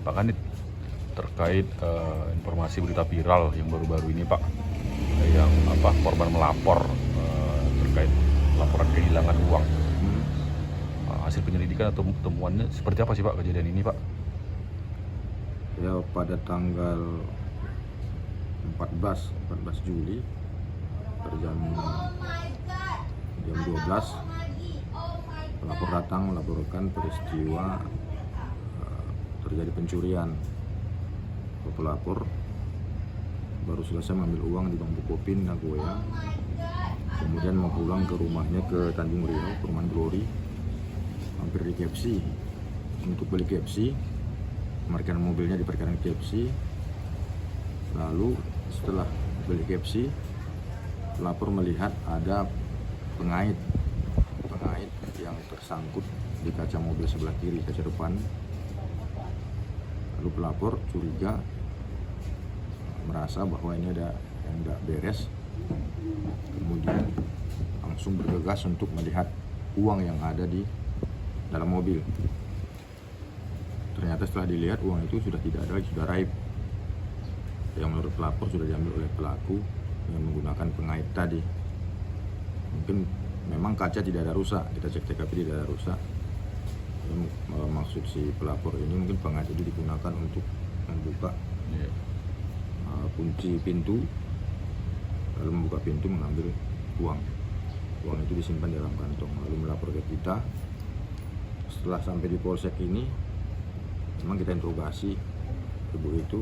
Pak Kanit, terkait informasi berita viral yang baru-baru ini Pak, yang korban melapor terkait laporan kehilangan uang. Hasil penyelidikan atau temuannya seperti apa sih Pak kejadian ini Pak? Ya, pada tanggal 14 Juli pada jam 12 pelapor datang melaporkan peristiwa terjadi pencurian. Pelapor baru selesai mengambil uang di Bank Bukopin Nagoya, kemudian mau pulang ke rumahnya ke Tanjung Riau, Perumahan Glory, hampir di KFC untuk beli KFC. Parkiran mobilnya di parkiran KFC. Lalu setelah beli KFC, pelapor melihat ada pengait yang tersangkut di kaca mobil sebelah kiri, kaca depan. Lalu pelapor curiga, merasa bahwa ini ada yang tidak beres, kemudian langsung bergegas untuk melihat uang yang ada di dalam mobil. Ternyata setelah dilihat uang itu sudah tidak ada lagi, sudah raib. Yang menurut pelapor sudah diambil oleh pelaku yang menggunakan pengait tadi. Mungkin memang kaca tidak ada rusak, kita cek TKP tidak ada rusak. Maksud si pelapor ini mungkin pengait itu digunakan untuk membuka kunci pintu, lalu membuka pintu mengambil uang. Uang itu disimpan di dalam kantong, lalu melapor ke kita. Setelah sampai di polsek ini, memang kita interogasi ibu itu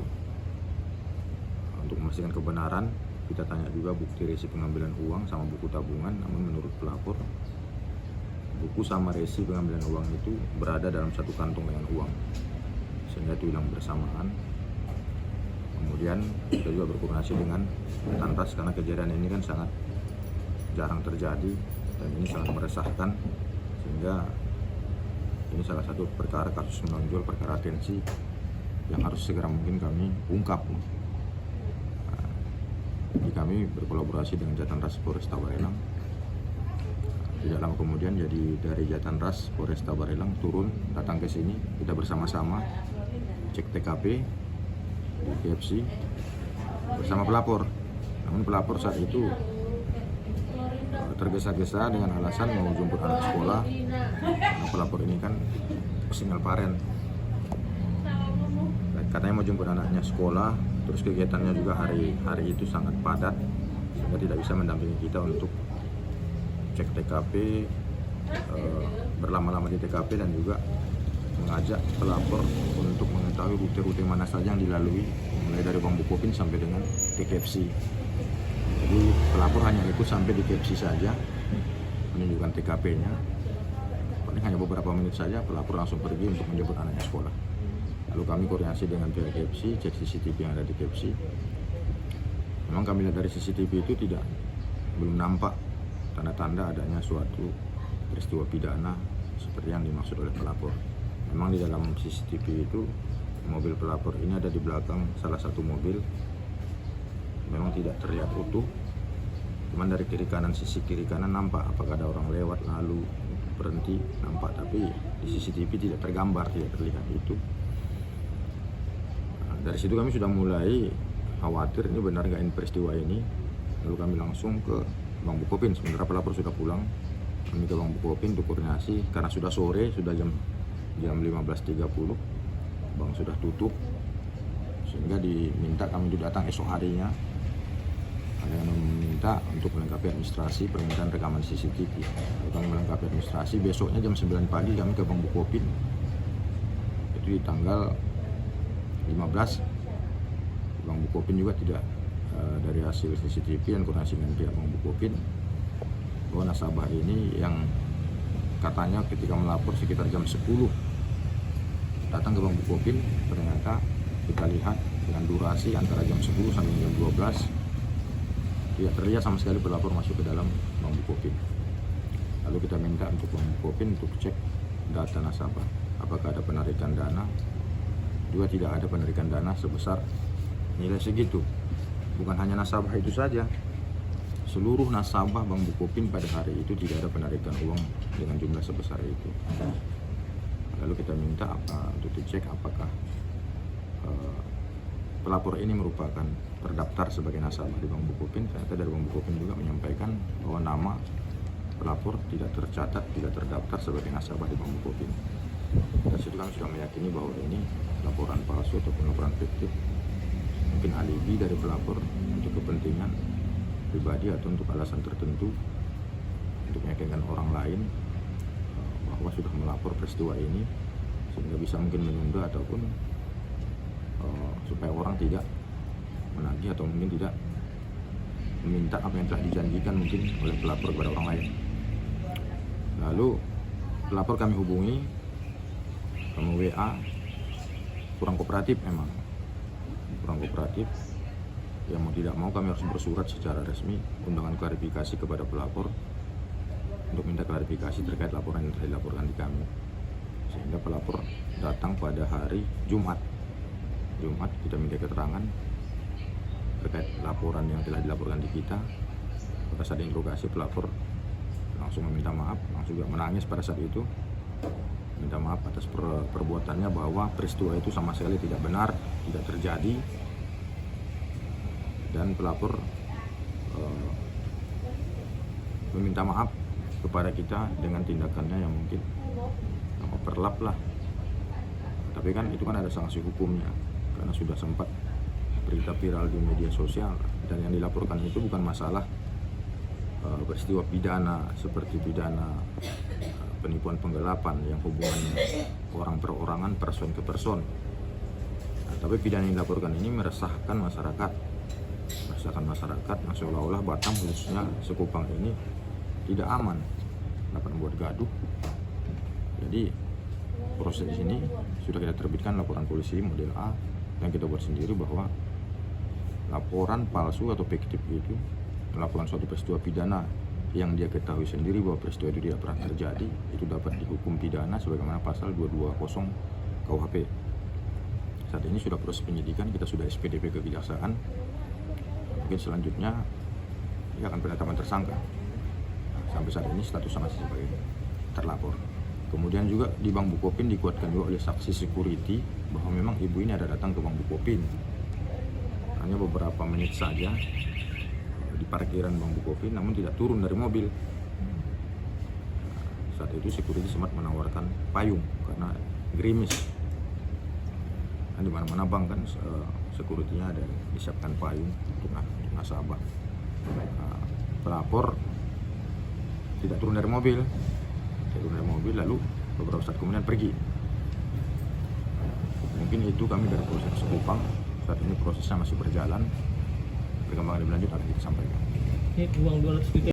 untuk memastikan kebenaran. Kita tanya juga bukti resi pengambilan uang sama buku tabungan, namun menurut pelapor buku sama resi pengambilan uang itu berada dalam satu kantong dengan uang, sehingga itu hilang bersamaan. Kemudian kita juga berkoordinasi dengan Tanras karena kejadian ini kan sangat jarang terjadi dan ini sangat meresahkan, sehingga ini salah satu perkara kasus menonjol, perkara atensi yang harus segera mungkin kami ungkap. Jadi kami berkolaborasi dengan Jatanras Polresta Barelang. Tidak lama kemudian dari Jatanras Polresta Barelang turun datang ke sini, kita bersama-sama cek TKP di KFC bersama pelapor. Namun pelapor saat itu tergesa-gesa dengan alasan mau jemput anak sekolah. Karena pelapor ini kan single parent, katanya mau jemput anaknya sekolah, terus kegiatannya juga hari itu sangat padat, sehingga tidak bisa mendampingi kita untuk cek TKP, berlama-lama di TKP, dan juga mengajak pelapor untuk mengetahui rute-rute mana saja yang dilalui mulai dari Bank Bukopin sampai dengan KFC. Jadi pelapor hanya ikut sampai di KFC saja, menunjukkan TKP-nya. Paling hanya beberapa menit saja pelapor langsung pergi untuk menjemput anaknya sekolah. Lalu kami koordinasi dengan pihak KFC, cek CCTV yang ada di KFC. Memang kami lihat dari CCTV itu belum nampak tanda-tanda adanya suatu peristiwa pidana seperti yang dimaksud oleh pelapor. Memang di dalam CCTV itu mobil pelapor ini ada di belakang salah satu mobil. Memang tidak terlihat utuh, cuman dari sisi kiri kanan nampak apakah ada orang lewat lalu berhenti, nampak, tapi di CCTV tidak tergambar, tidak terlihat itu. Dari situ kami sudah mulai khawatir ini benar nggak ini peristiwa ini. Lalu kami langsung ke Bank Bukopin. Sementara pelapor sudah pulang, kami ke Bank Bukopin untuk koordinasi karena sudah sore, sudah jam 15.30, bank sudah tutup, sehingga diminta kami itu datang esok harinya. Ada yang meminta untuk melengkapi administrasi permintaan rekaman CCTV. Lalu kami melengkapi administrasi, besoknya jam 9 pagi kami ke Bank Bukopin. Itu di tanggal 15. Bank Bukopin juga tidak dari hasil CCTV dan koordinasi dengan pihak Bank Bukopin bahwa nasabah ini yang katanya ketika melapor sekitar jam 10 datang ke Bank Bukopin, ternyata kita lihat dengan durasi antara jam 10 sampai jam 12 tidak terlihat sama sekali pelapor masuk ke dalam Bank Bukopin. Lalu kita minta untuk Bank Bukopin untuk cek data nasabah, apakah ada penarikan dana. Juga tidak ada penarikan dana sebesar nilai segitu. Bukan hanya nasabah itu saja, seluruh nasabah Bank Bukopin pada hari itu tidak ada penarikan uang dengan jumlah sebesar itu. Lalu kita minta untuk dicek apakah pelapor ini merupakan terdaftar sebagai nasabah di Bank Bukopin, ternyata dari Bank Bukopin juga menyampaikan bahwa nama pelapor tidak tercatat, tidak terdaftar sebagai nasabah di Bank Bukopin. Dari situ kami sudah meyakini bahwa ini laporan palsu ataupun laporan fiktif, mungkin alibi dari pelapor untuk kepentingan pribadi atau untuk alasan tertentu, untuk meyakinkan orang lain bahwa sudah melapor peristiwa ini, sehingga bisa mungkin menunda ataupun supaya orang tidak menagih atau mungkin tidak meminta apa yang telah dijanjikan mungkin oleh pelapor kepada orang lain. Lalu pelapor kami hubungi, kami WA, kurang kooperatif memang, kurang kooperatif. Ya mau tidak mau kami harus bersurat secara resmi undangan klarifikasi kepada pelapor untuk minta klarifikasi terkait laporan yang telah dilaporkan di kami. Sehingga pelapor datang pada hari Jumat kita minta keterangan terkait laporan yang telah dilaporkan di kita. Pada saat interogasi pelapor langsung meminta maaf, langsung juga menangis pada saat itu, minta maaf atas perbuatannya, bahwa peristiwa itu sama sekali tidak benar, tidak terjadi, dan pelapor meminta maaf kepada kita dengan tindakannya yang mungkin overlap lah. Tapi kan itu kan ada sanksi hukumnya, karena sudah sempat berita viral di media sosial, dan yang dilaporkan itu bukan masalah peristiwa pidana seperti pidana penipuan penggelapan yang hubungannya orang per orangan, person ke person. Tapi pidana yang dilaporkan ini meresahkan masyarakat yang seolah-olah Batam, khususnya Sekupang ini tidak aman, dapat membuat gaduh. Jadi proses ini sudah kita terbitkan laporan polisi model A yang kita buat sendiri, bahwa laporan palsu atau fiktif itu melakukan suatu peristiwa pidana yang dia ketahui sendiri bahwa peristiwa itu tidak pernah terjadi, itu dapat dihukum pidana sebagaimana pasal 220 KUHP. Saat ini sudah proses penyidikan, kita sudah SPDP ke kejaksaan. Mungkin selanjutnya dia akan penetapan tersangka. Sampai saat ini statusnya masih sebagai terlapor. Kemudian juga di Bank Bukopin dikuatkan juga oleh saksi security bahwa memang ibu ini ada datang ke Bank Bukopin. Hanya beberapa menit saja di parkiran Bank Bukopin, namun tidak turun dari mobil. Saat itu security sempat menawarkan payung karena gerimis. Dan di mana-mana bank kan security-nya ada disiapkan payung untuk nasabah. Pelapor tidak turun dari mobil, lalu beberapa saat kemudian pergi. Mungkin itu kami dari proses Sekupang. Saat ini prosesnya masih berjalan. Perkembangan lebih lanjut akan kita sampaikan. Ini uang 200 juta